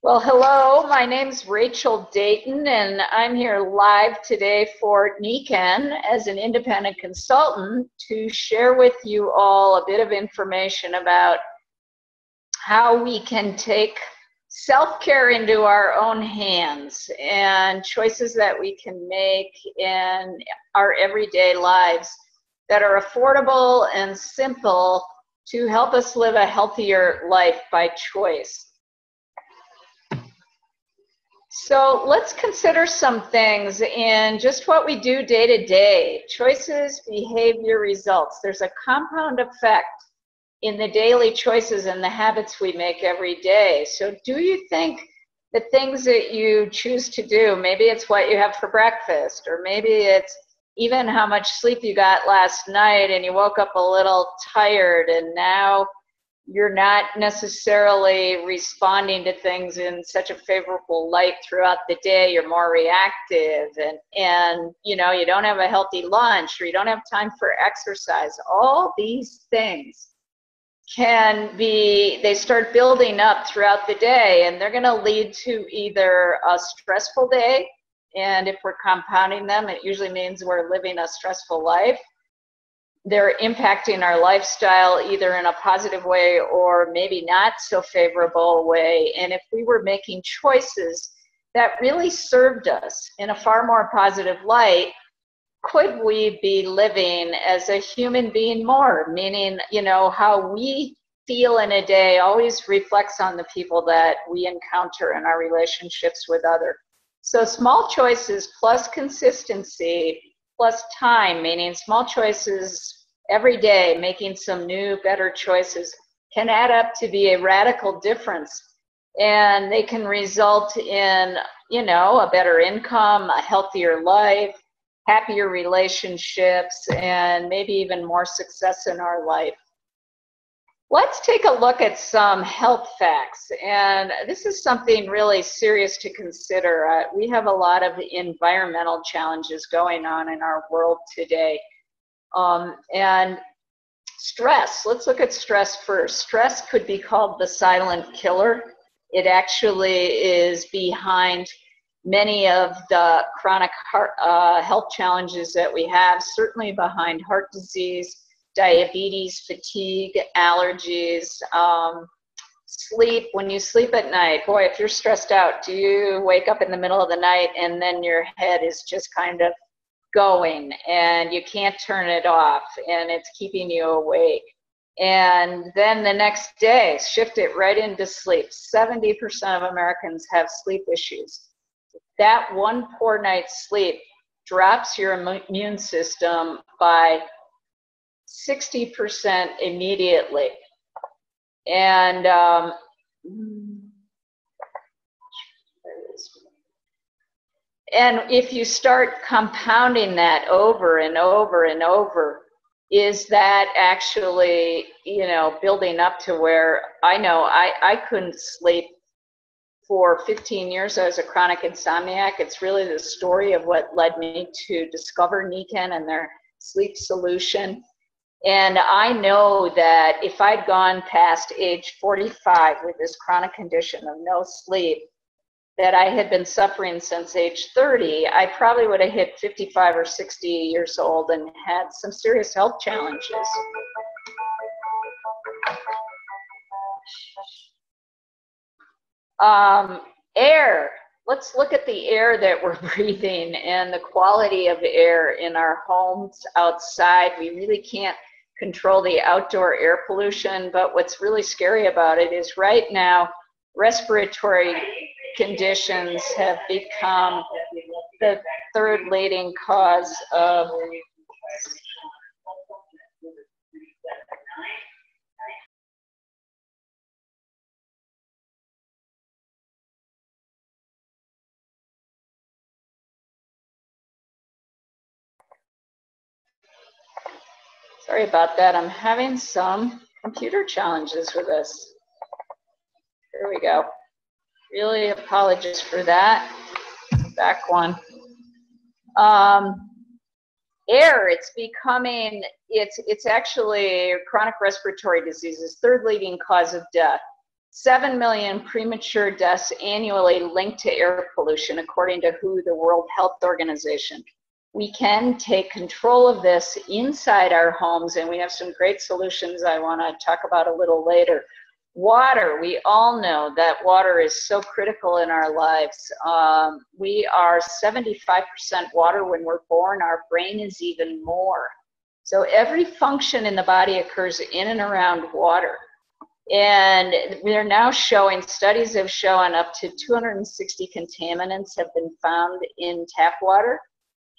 Well, hello, my name's Rachel Dayton, and I'm here live today for Nikken as an independent consultant to share with you all a bit of information about how we can take self-care into our own hands and choices that we can make in our everyday lives that are affordable and simple to help us live a healthier life by choice. So let's consider some things in just what we do day to day. Choices, behavior, results. There's a compound effect in the daily choices and the habits we make every day. So do you think the things that you choose to do, maybe it's what you have for breakfast, or maybe it's even how much sleep you got last night and you woke up a little tired and now you're not necessarily responding to things in such a favorable light throughout the day. You're more reactive and you know, you don't have a healthy lunch or you don't have time for exercise. All these things they start building up throughout the day, and they're going to lead to either a stressful day, and if we're compounding them, it usually means we're living a stressful life. They're impacting our lifestyle either in a positive way or maybe not so favorable way. And if we were making choices that really served us in a far more positive light, could we be living as a human being more? Meaning, you know, how we feel in a day always reflects on the people that we encounter in our relationships with others. So small choices plus consistency plus time, meaning small choices every day, making some new, better choices, can add up to be a radical difference. And they can result in, you know, a better income, a healthier life, happier relationships, and maybe even more success in our life. Let's take a look at some health facts. And this is something really serious to consider. We have a lot of environmental challenges going on in our world today. And stress, let's look at stress first. Stress could be called the silent killer. It actually is behind many of the chronic health challenges that we have, certainly behind heart disease, diabetes, fatigue, allergies, sleep. When you sleep at night, boy, if you're stressed out, do you wake up in the middle of the night and then your head is just kind of going and you can't turn it off and it's keeping you awake? And then the next day, shift it right into sleep. 70% of Americans have sleep issues. That one poor night's sleep drops your immune system by 60% immediately. And if you start compounding that over and over and over, is that actually, you know, building up to where I know I couldn't sleep for 15 years. I was a chronic insomniac. It's really the story of what led me to discover Nikken and their sleep solution. And I know that if I'd gone past age 45 with this chronic condition of no sleep that I had been suffering since age 30, I probably would have hit 55 or 60 years old and had some serious health challenges. Air. Let's look at the air that we're breathing and the quality of air in our homes, outside. We really can't control the outdoor air pollution, but what's really scary about it is right now, respiratory conditions have become the third leading cause of sorry about that. I'm having some computer challenges with this. Here we go. Really apologize for that. Back one. Air, it's becoming, it's actually chronic respiratory diseases, third leading cause of death. 7 million premature deaths annually linked to air pollution, according to WHO, the World Health Organization. We can take control of this inside our homes, and we have some great solutions I want to talk about a little later. Water, we all know that water is so critical in our lives. We are 75% water when we're born. Our brain is even more. So every function in the body occurs in and around water. And we're now showing, studies have shown up to 260 contaminants have been found in tap water,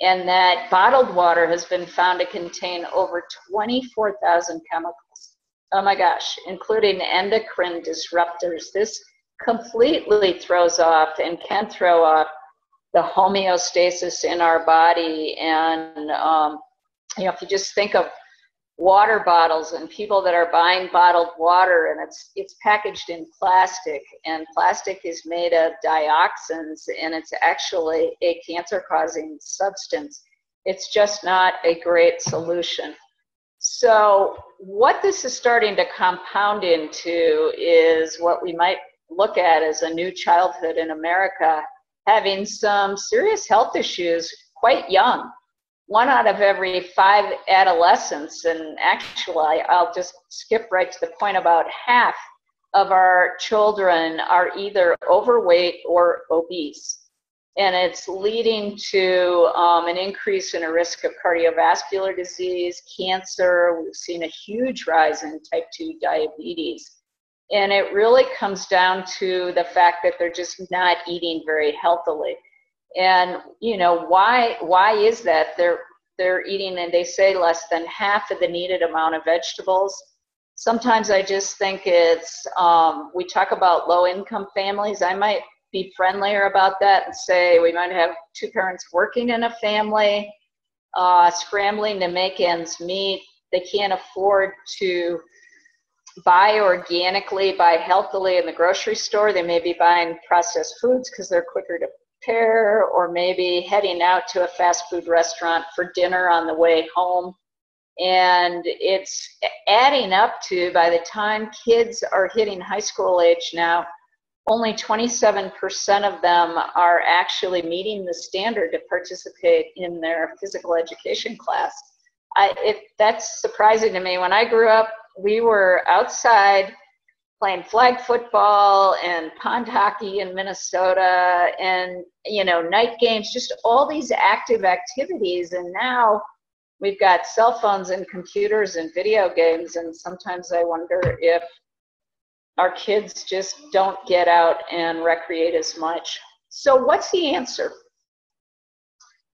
and that bottled water has been found to contain over 24,000 chemicals. Oh my gosh, including endocrine disruptors. This completely throws off and can throw off the homeostasis in our body. And you know, if you just think of water bottles and people that are buying bottled water, and it's packaged in plastic, and plastic is made of dioxins, and it's actually a cancer-causing substance. It's just not a great solution. So what this is starting to compound into is what we might look at as a new childhood in America, having some serious health issues quite young. 1 out of every 5 adolescents, and actually I'll just skip right to the point, about half of our children are either overweight or obese. And it's leading to an increase in a risk of cardiovascular disease, cancer. We've seen a huge rise in type 2 diabetes. And it really comes down to the fact that they're just not eating very healthily. And you know, why is that? They're eating, and they say, less than half of the needed amount of vegetables. Sometimes I just think it's, we talk about low-income families. I might be friendlier about that and say we might have 2 parents working in a family, scrambling to make ends meet. They can't afford to buy organically, buy healthily in the grocery store. They may be buying processed foods because they're quicker to prepare, or maybe heading out to a fast food restaurant for dinner on the way home. And it's adding up to, by the time kids are hitting high school age now, only 27% of them are actually meeting the standard to participate in their physical education class. That's surprising to me. When I grew up, we were outside playing flag football and pond hockey in Minnesota, and you know, night games, just all these active activities. And now we've got cell phones and computers and video games, and sometimes I wonder if our kids just don't get out and recreate as much. So what's the answer?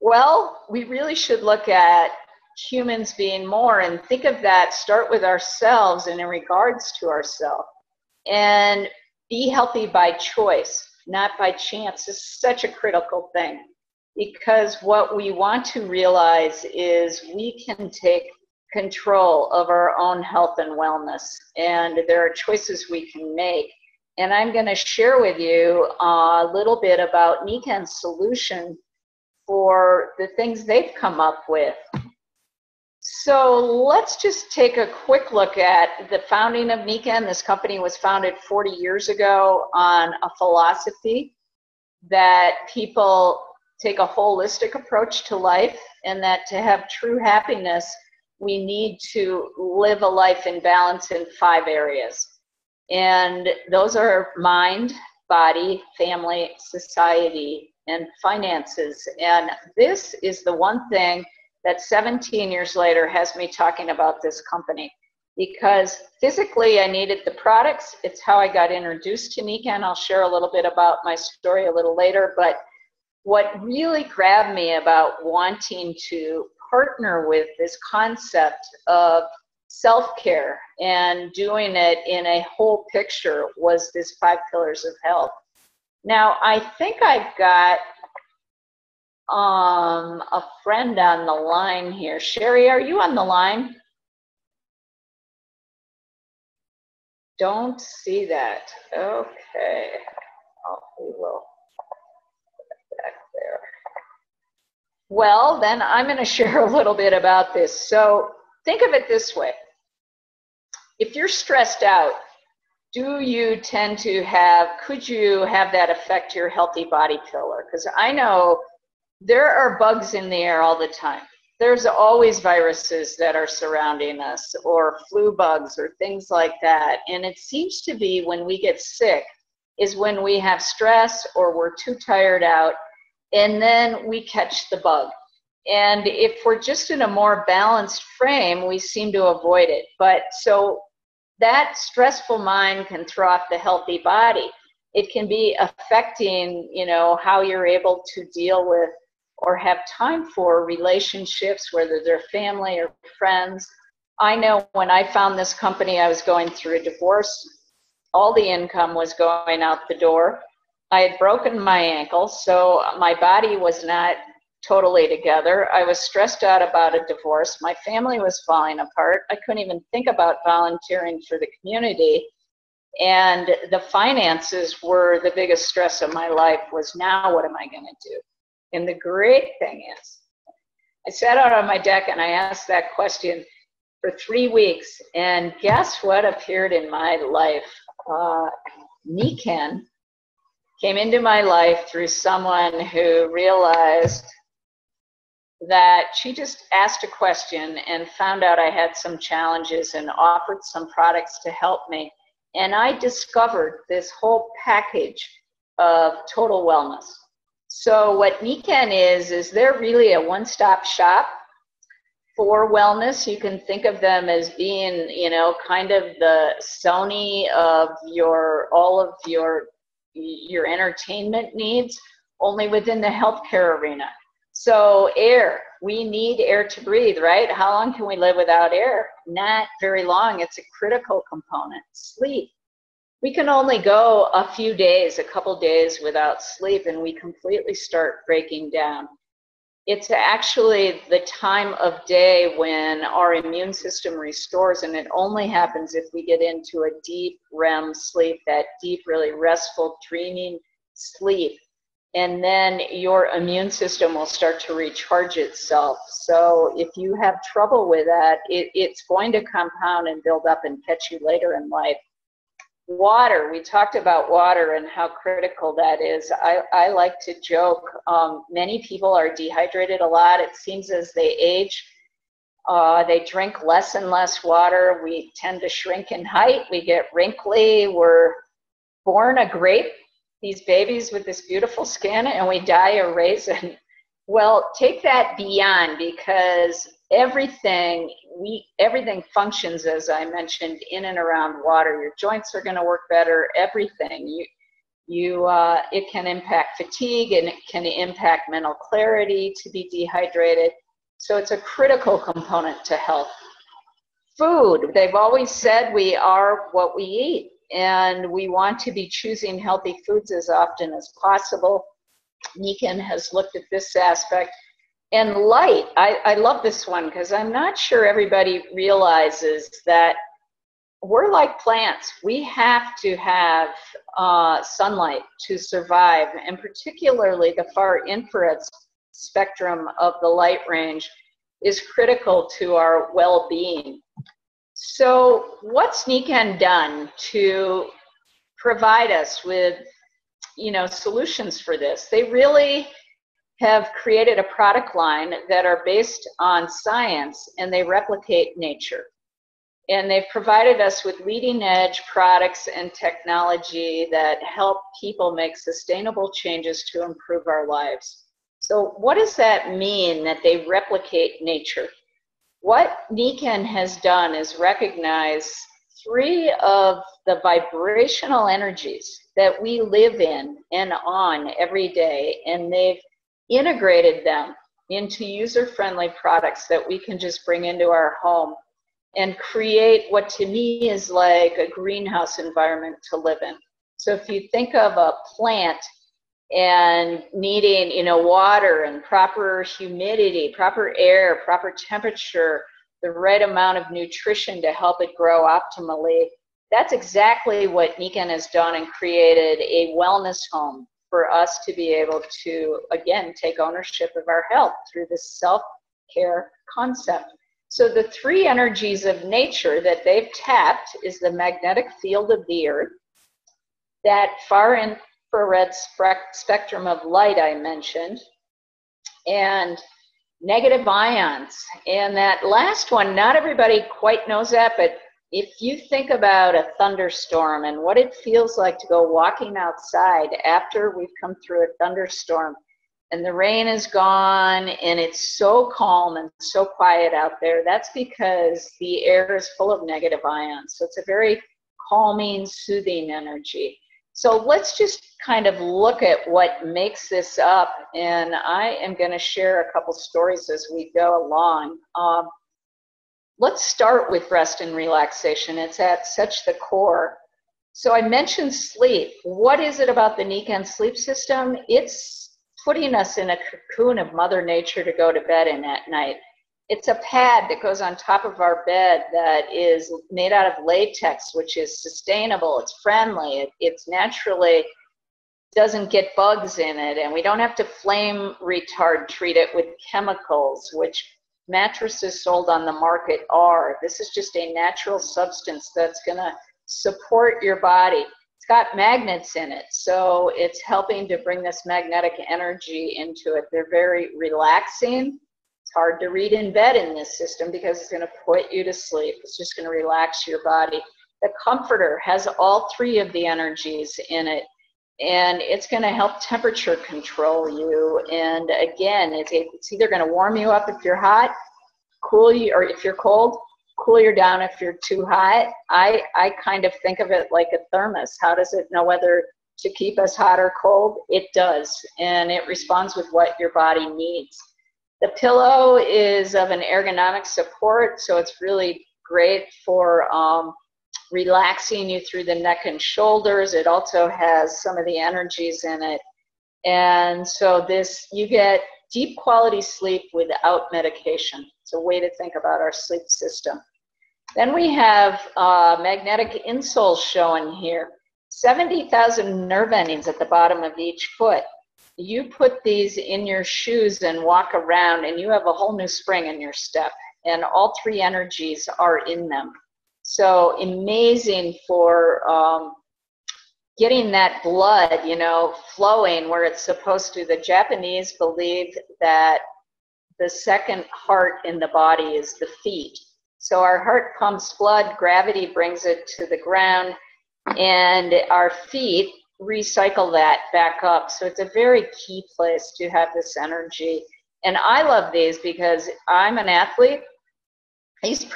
Well, we really should look at humans being more, and think of that, start with ourselves and in regards to ourselves. And be healthy by choice, not by chance, is such a critical thing, because what we want to realize is we can take control of our own health and wellness, and there are choices we can make. And I'm going to share with you a little bit about Nikken's solution for the things they've come up with. So let's just take a quick look at the founding of Nikken. This company was founded 40 years ago on a philosophy that people take a holistic approach to life, and that to have true happiness, we need to live a life in balance in 5 areas. And those are mind, body, family, society, and finances. And this is the one thing that 17 years later has me talking about this company, because physically I needed the products. It's how I got introduced to Nikken. I'll share a little bit about my story a little later, but what really grabbed me about wanting to partner with this concept of self-care and doing it in a whole picture was this 5 pillars of health. Now, I think I've got a friend on the line here. Sherri, are you on the line? Don't see that. Okay. Oh, we will put it back there. Well, then I'm going to share a little bit about this. So think of it this way. If you're stressed out, do you tend to have, could you have that affect your healthy body pillar? Because I know there are bugs in the air all the time. There's always viruses that are surrounding us, or flu bugs or things like that. And it seems to be when we get sick is when we have stress or we're too tired out, and then we catch the bug. And if we're just in a more balanced frame, we seem to avoid it. But so that stressful mind can throw off the healthy body. It can be affecting, you know, how you're able to deal with or have time for relationships, whether they're family or friends. I know when I found this company, I was going through a divorce. All the income was going out the door. I had broken my ankle, so my body was not totally together. I was stressed out about a divorce. My family was falling apart. I couldn't even think about volunteering for the community. And the finances were the biggest stress of my life. Was now what am I going to do? And the great thing is, I sat out on my deck and I asked that question for 3 weeks. And guess what appeared in my life? Nikken came into my life through someone who realized that she just asked a question and found out I had some challenges and offered some products to help me. And I discovered this whole package of total wellness. So what Nikken is they're really a one-stop shop for wellness. You can think of them as being, you know, kind of the Sony of all of your entertainment needs, only within the healthcare arena. So air, we need air to breathe, right? How long can we live without air? Not very long. It's a critical component. Sleep. We can only go a few days, a couple days without sleep, and we completely start breaking down. It's actually the time of day when our immune system restores, and it only happens if we get into a deep REM sleep, that deep, really restful, dreaming sleep. And then your immune system will start to recharge itself. So if you have trouble with that, it's going to compound and build up and catch you later in life. Water, we talked about water and how critical that is. I like to joke, many people are dehydrated a lot. It seems as they age, they drink less and less water. We tend to shrink in height. We get wrinkly. We're born a grape, these babies with this beautiful skin, and we die a raisin. Well, take that beyond, because everything functions, as I mentioned, in and around water. Your joints are going to work better. Everything. It can impact fatigue, and it can impact mental clarity to be dehydrated. So it's a critical component to health. Food. They've always said we are what we eat, and we want to be choosing healthy foods as often as possible. Nikken has looked at this aspect. And light, I love this one because I'm not sure everybody realizes that we're like plants. We have to have sunlight to survive, and particularly the far infrared spectrum of the light range is critical to our well-being. So what's Nikken done to provide us with, you know, solutions for this? They really have created a product line that are based on science, and they replicate nature. And they've provided us with leading edge products and technology that help people make sustainable changes to improve our lives. So what does that mean, that they replicate nature? What Nikken has done is recognize 3 of the vibrational energies that we live in and on every day, and they've integrated them into user-friendly products that we can just bring into our home and create what to me is like a greenhouse environment to live in. So if you think of a plant and needing, you know, water and proper humidity, proper air, proper temperature, the right amount of nutrition to help it grow optimally, that's exactly what Nikken has done, and created a wellness home for us to be able to, again, take ownership of our health through this self-care concept. So the three energies of nature that they've tapped is the magnetic field of the earth, that far infrared spectrum of light I mentioned, and negative ions. And that last one, not everybody quite knows that, but if you think about a thunderstorm and what it feels like to go walking outside after we've come through a thunderstorm and the rain is gone and it's so calm and so quiet out there, that's because the air is full of negative ions. So it's a very calming, soothing energy. So let's just kind of look at what makes this up, and I am going to share a couple stories as we go along. Let's start with rest and relaxation. It's at such the core. So I mentioned sleep. What is it about the Nikken sleep system? It's putting us in a cocoon of Mother Nature to go to bed in at night. It's a pad that goes on top of our bed that is made out of latex, which is sustainable, it's friendly, it's naturally doesn't get bugs in it, and we don't have to flame retard treat it with chemicals, which mattresses sold on the market are. This is just a natural substance that's gonna support your body. It's got magnets in it, so it's helping to bring this magnetic energy into it. They're very relaxing. It's hard to read in bed in this system because it's gonna put you to sleep. It's just gonna relax your body. The comforter has all three of the energies in it, and it's going to help temperature control you. And again, it's either going to warm you up if you're hot, cool you, or if you're cold, cool you down if you're too hot. I kind of think of it like a thermos. How does it know whether to keep us hot or cold? It does, and it responds with what your body needs. The pillow is of an ergonomic support, so it's really great for relaxing you through the neck and shoulders. It also has some of the energies in it. And so you get deep quality sleep without medication. It's a way to think about our sleep system. Then we have magnetic insoles shown here. 70,000 nerve endings at the bottom of each foot. You put these in your shoes and walk around and you have a whole new spring in your step, and all three energies are in them. So amazing for getting that blood, flowing where it's supposed to. The Japanese believe that the second heart in the body is the feet. So our heart pumps blood, gravity brings it to the ground, and our feet recycle that back up. So it's a very key place to have this energy. And I love these because I'm an athlete. These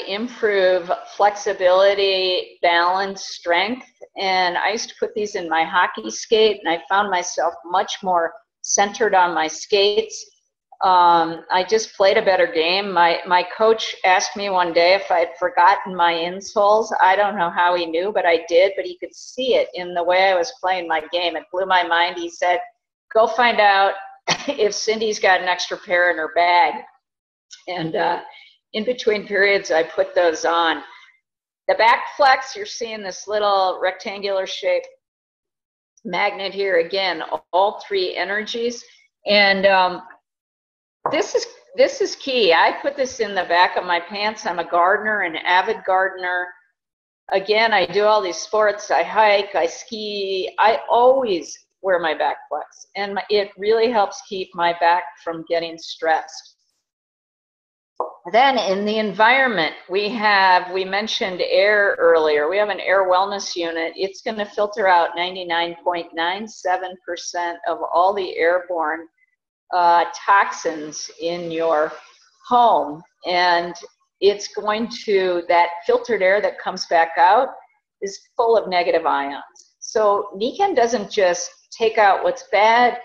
improve flexibility, balance, strength, and I used to put these in my hockey skate, and I found myself much more centered on my skates. I just played a better game. My coach asked me one day if I'd forgotten my insoles. I don't know how he knew, but I did, but he could see it in the way I was playing my game. It blew my mind. He said, "Go find out if Cindy's got an extra pair in her bag." And in between periods, I put those on. The back flex, you're seeing this little rectangular shaped magnet here. Again, all three energies. And this is key. I put this in the back of my pants. I'm a gardener, an avid gardener. Again, I do all these sports. I hike, I ski. I always wear my back flex. And it really helps keep my back from getting stressed. Then in the environment, we mentioned air earlier. We have an air wellness unit. It's going to filter out 99.97% of all the airborne toxins in your home. And it's going to, that filtered air that comes back out is full of negative ions. So Nikken doesn't just take out what's bad.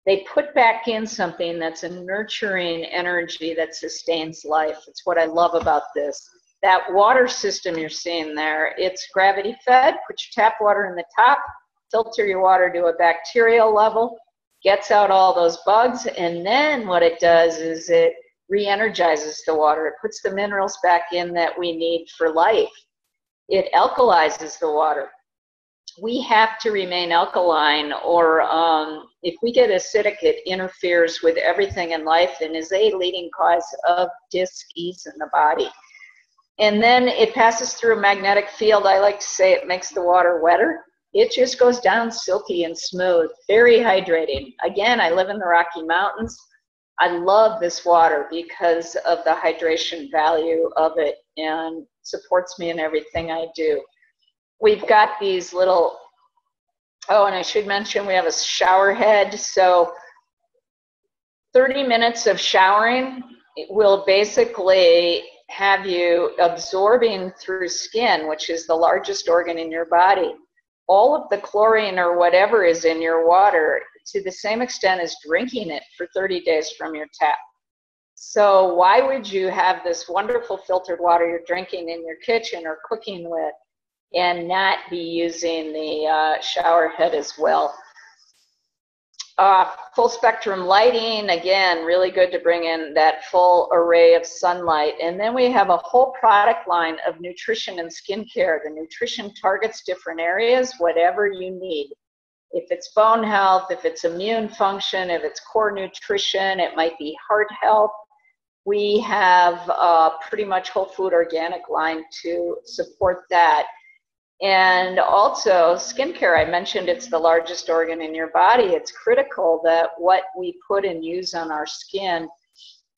They put back in something that's a nurturing energy that sustains life. It's what I love about this. That water system you're seeing there, it's gravity fed. Put your tap water in the top, filter your water to a bacterial level, gets out all those bugs, and then what it does is it re-energizes the water. It puts the minerals back in that we need for life. It alkalizes the water. we have to remain alkaline, or if we get acidic, it interferes with everything in life and is a leading cause of dis-ease in the body. And then it passes through a magnetic field. I like to say it makes the water wetter. It just goes down silky and smooth, very hydrating. Again, I live in the Rocky Mountains. I love this water because of the hydration value of it, and supports me in everything I do. We've got these little, oh, and I should mention we have a shower head. So 30 minutes of showering will basically have you absorbing through skin, which is the largest organ in your body, all of the chlorine or whatever is in your water to the same extent as drinking it for 30 days from your tap. So why would you have this wonderful filtered water you're drinking in your kitchen or cooking with and not be using the shower head as well? Full spectrum lighting, again, really good to bring in that full array of sunlight. And then we have a whole product line of nutrition and skincare. The nutrition targets different areas, whatever you need. If it's bone health, if it's immune function, if it's core nutrition, it might be heart health. We have pretty much whole food organic line to support that. And also skincare, I mentioned it's the largest organ in your body. It's critical that what we put and use on our skin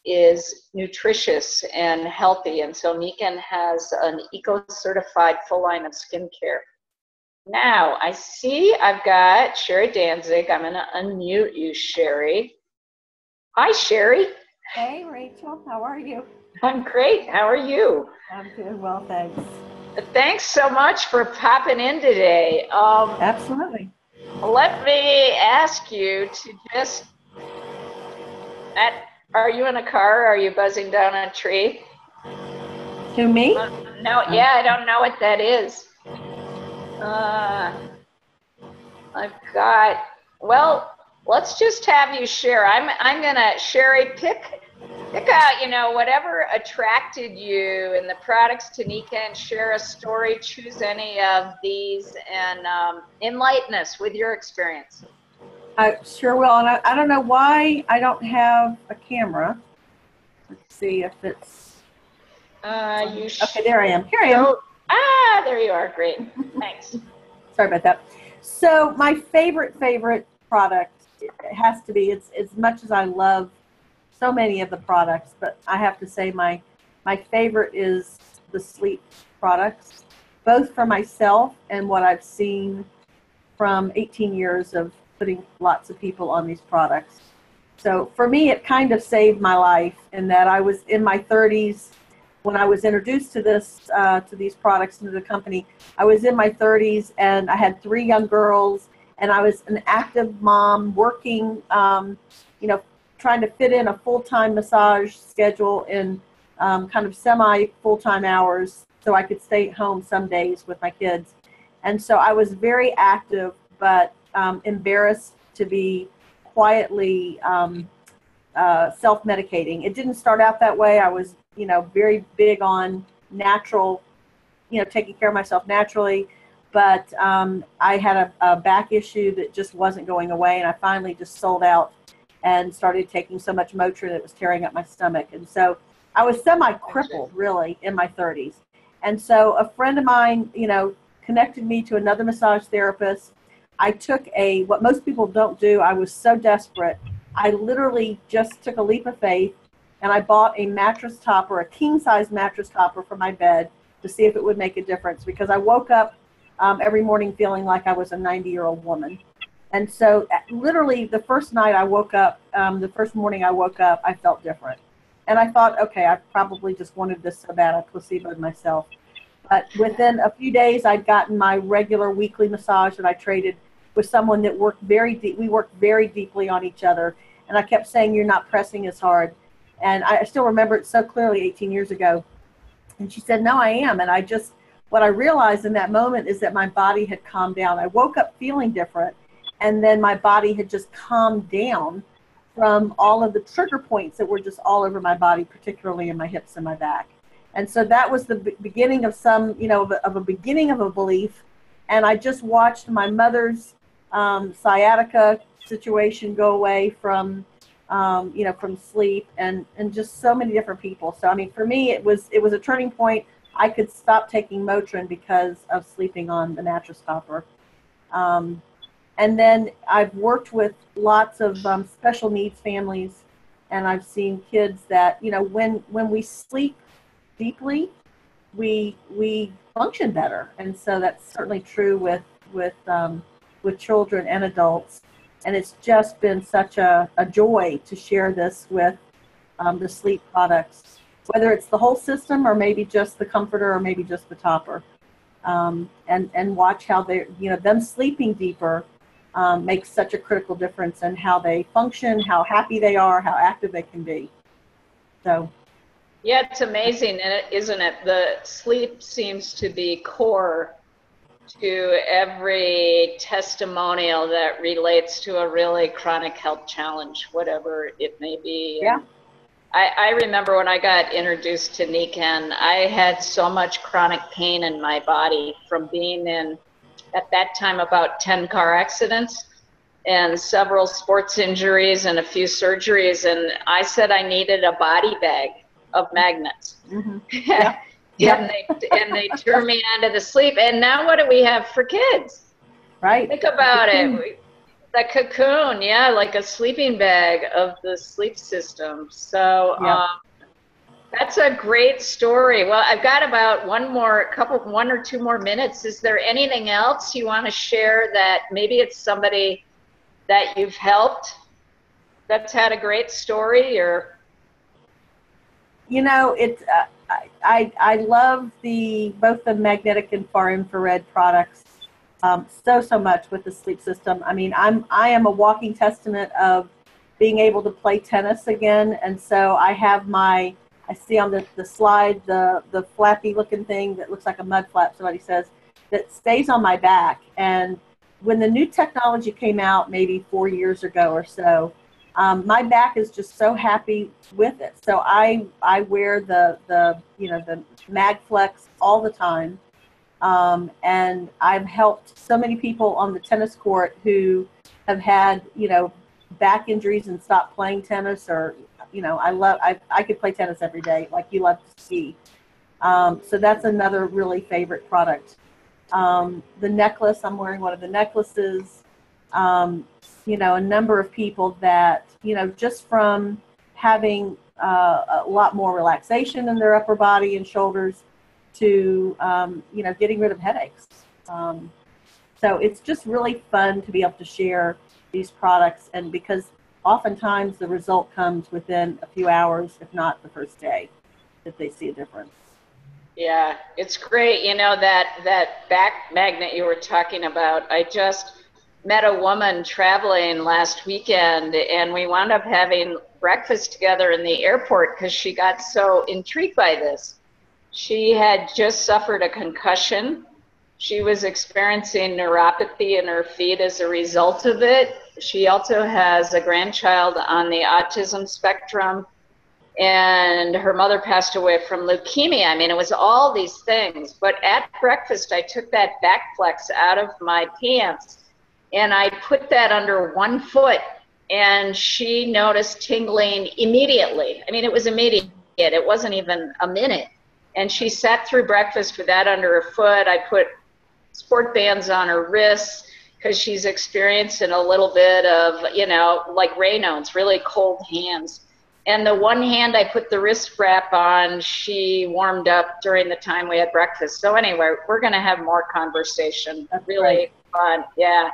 is nutritious and healthy. And so Nikken has an eco-certified full line of skincare. Now, I see I've got Sherri Danzig. I'm going to unmute you, Sherri. Hi, Sherri. Hey, Rachel. How are you? I'm great. How are you? I'm doing well, thanks. Thanks so much for popping in today. Absolutely. Let me ask you to just, are you in a car? Are you buzzing down a tree? To me? No, yeah, I don't know what that is. I've got, well, let's just have you share. I'm gonna, Sherri, pick out, whatever attracted you in the products to Nikken, share a story, choose any of these, and enlighten us with your experience. I sure will. And I don't know why I don't have a camera. Let's see if it's. Okay, there I am. Here I am. There you are. Great. Thanks. Sorry about that. So my favorite product, it has to be, it's as much as I love so many of the products, but I have to say my favorite is the sleep products, both for myself and what I've seen from 18 years of putting lots of people on these products. So for me, it kind of saved my life in that I was in my 30s when I was introduced to these products into the company. I was in my 30s and I had 3 young girls, and I was an active mom working, trying to fit in a full-time massage schedule in kind of semi-full-time hours so I could stay at home some days with my kids. And so I was very active, but embarrassed to be quietly self-medicating. It didn't start out that way. I was, very big on natural, taking care of myself naturally. But I had a back issue that just wasn't going away, and I finally just sold out and started taking so much Motrin that it was tearing up my stomach. And so I was semi-crippled, really, in my 30s. And so a friend of mine, connected me to another massage therapist. I took what most people don't do. I was so desperate. I literally just took a leap of faith, and I bought a mattress topper, a king-size mattress topper for my bed to see if it would make a difference, because I woke up every morning feeling like I was a 90-year-old woman. And so literally the first morning I woke up, I felt different. And I thought, okay, I probably just wanted this so bad I placeboed myself. But within a few days, I'd gotten my regular weekly massage that I traded with someone that worked very deep. We worked very deeply on each other. And I kept saying, you're not pressing as hard. And I still remember it so clearly 18 years ago. And she said, no, I am. And what I realized in that moment is that my body had calmed down. I woke up feeling different. And then my body had just calmed down from all of the trigger points that were just all over my body, particularly in my hips and my back. And so that was the beginning of a beginning of a belief. And I just watched my mother's sciatica situation go away from, from sleep, and just so many different people. So, I mean, for me, it was a turning point. I could stop taking Motrin because of sleeping on the mattress topper. And then I've worked with lots of special needs families, and I've seen kids that, when we sleep deeply, we function better. And so that's certainly true with children and adults. And it's just been such a joy to share this with the sleep products, whether it's the whole system or maybe just the comforter or maybe just the topper, and watch how they, them sleeping deeper makes such a critical difference in how they function, how happy they are, how active they can be. So. Yeah, it's amazing, isn't it? The sleep seems to be core to every testimonial that relates to a really chronic health challenge, whatever it may be. Yeah. I remember when I got introduced to Nikken, I had so much chronic pain in my body from being in, at that time, about 10 car accidents and several sports injuries and a few surgeries. And I said I needed a body bag of magnets. Mm-hmm. Yeah. and they turned me onto the sleep. And now what do we have for kids? Right. Think about it. The cocoon, yeah, like a sleeping bag of the sleep system. So that's a great story. Well, I've got about one or two more minutes. Is there anything else you want to share that maybe it's somebody that you've helped that's had a great story? Or it's I love both the magnetic and far infrared products so much with the sleep system. I mean, I am a walking testament of being able to play tennis again, and so I have I see on the slide the flappy looking thing that looks like a mud flap, somebody says, that stays on my back. And when the new technology came out maybe 4 years ago or so, my back is just so happy with it. So I wear the MagFlex all the time. And I've helped so many people on the tennis court who have had, back injuries and stopped playing tennis, or, I could play tennis every day like you love to see. So that's another really favorite product. The necklace, I'm wearing one of the necklaces. A number of people that, just from having a lot more relaxation in their upper body and shoulders to, getting rid of headaches. So it's just really fun to be able to share these products, and because oftentimes the result comes within a few hours, if not the first day, that they see a difference. Yeah, it's great. That back magnet you were talking about, I just met a woman traveling last weekend, and we wound up having breakfast together in the airport because she got so intrigued by this. She had just suffered a concussion. She was experiencing neuropathy in her feet as a result of it. She also has a grandchild on the autism spectrum, and her mother passed away from leukemia. I mean, it was all these things. But at breakfast, I took that back flex out of my pants, and I put that under one foot, and she noticed tingling immediately. I mean, it was immediate. It wasn't even a minute. And she sat through breakfast with that under her foot. I put sport bands on her wrists because she's experiencing a little bit of, like Raynaud's, really cold hands. And the one hand I put the wrist wrap on, she warmed up during the time we had breakfast. So anyway, we're going to have more conversation. That's really fun. Yeah.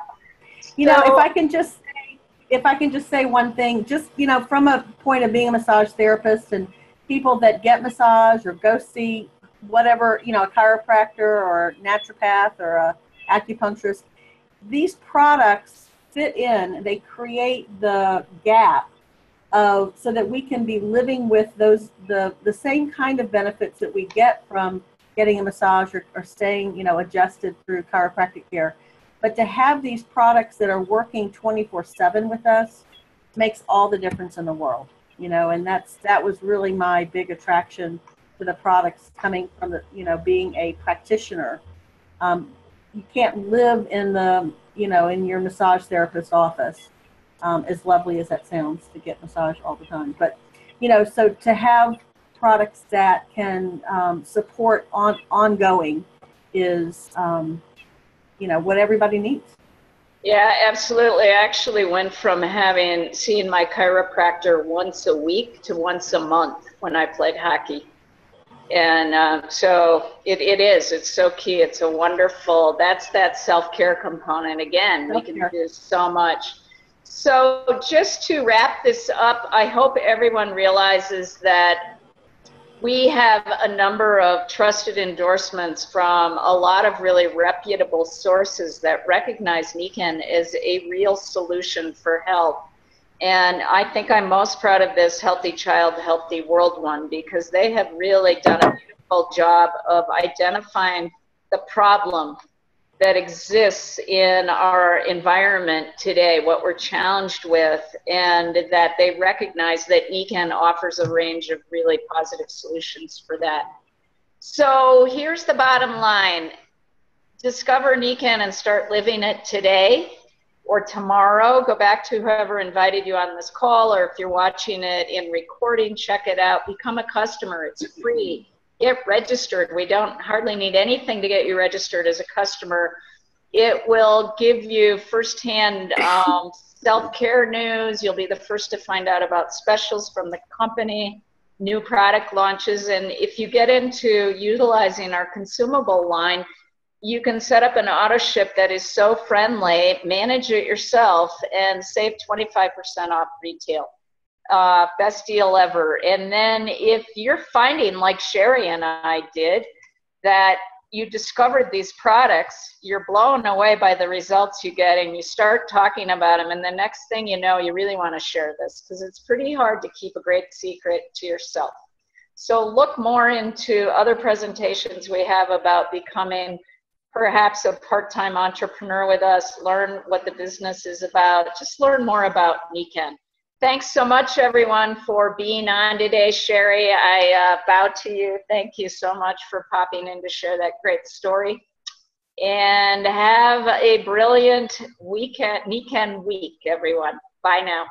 If I can just say one thing, just, from a point of being a massage therapist and people that get massage or go see whatever, a chiropractor or naturopath or a acupuncturist, these products fit in, they create the gap so that we can be living with the same kind of benefits that we get from getting a massage or staying, adjusted through chiropractic care. But to have these products that are working 24/7 with us makes all the difference in the world, and that was really my big attraction to the products, coming from being a practitioner. you can't live in the, in your massage therapist's office, as lovely as that sounds, to get massage all the time. But, so to have products that can support ongoing is, what everybody needs. Yeah, absolutely. I actually went from seeing my chiropractor once a week to once a month when I played hockey. And so it's so key. It's a wonderful, that's that self-care component. Again, we can do so much. So just to wrap this up, I hope everyone realizes that we have a number of trusted endorsements from a lot of really reputable sources that recognize Nikken as a real solution for health. And I think I'm most proud of this Healthy Child, Healthy World one, because they have really done a beautiful job of identifying the problem that exists in our environment today, what we're challenged with, and that they recognize that Nikken offers a range of really positive solutions for that. So here's the bottom line. Discover Nikken and start living it today or tomorrow. Go back to whoever invited you on this call, or if you're watching it in recording, check it out. Become a customer. It's free. Get registered. We don't hardly need anything to get you registered as a customer. It will give you firsthand self-care news. You'll be the first to find out about specials from the company, new product launches. And if you get into utilizing our consumable line, you can set up an auto ship that is so friendly, manage it yourself, and save 25% off retail. Best deal ever. And then if you're finding, like Sherri and I did, that you discovered these products, you're blown away by the results you get, and you start talking about them, and the next thing you know, you really want to share this, because it's pretty hard to keep a great secret to yourself. So look more into other presentations we have about becoming perhaps a part-time entrepreneur with us, learn what the business is about, just learn more about Nikken. Thanks so much, everyone, for being on today. Sherri, I bow to you. Thank you so much for popping in to share that great story. And have a brilliant weekend, Nikken week, everyone. Bye now.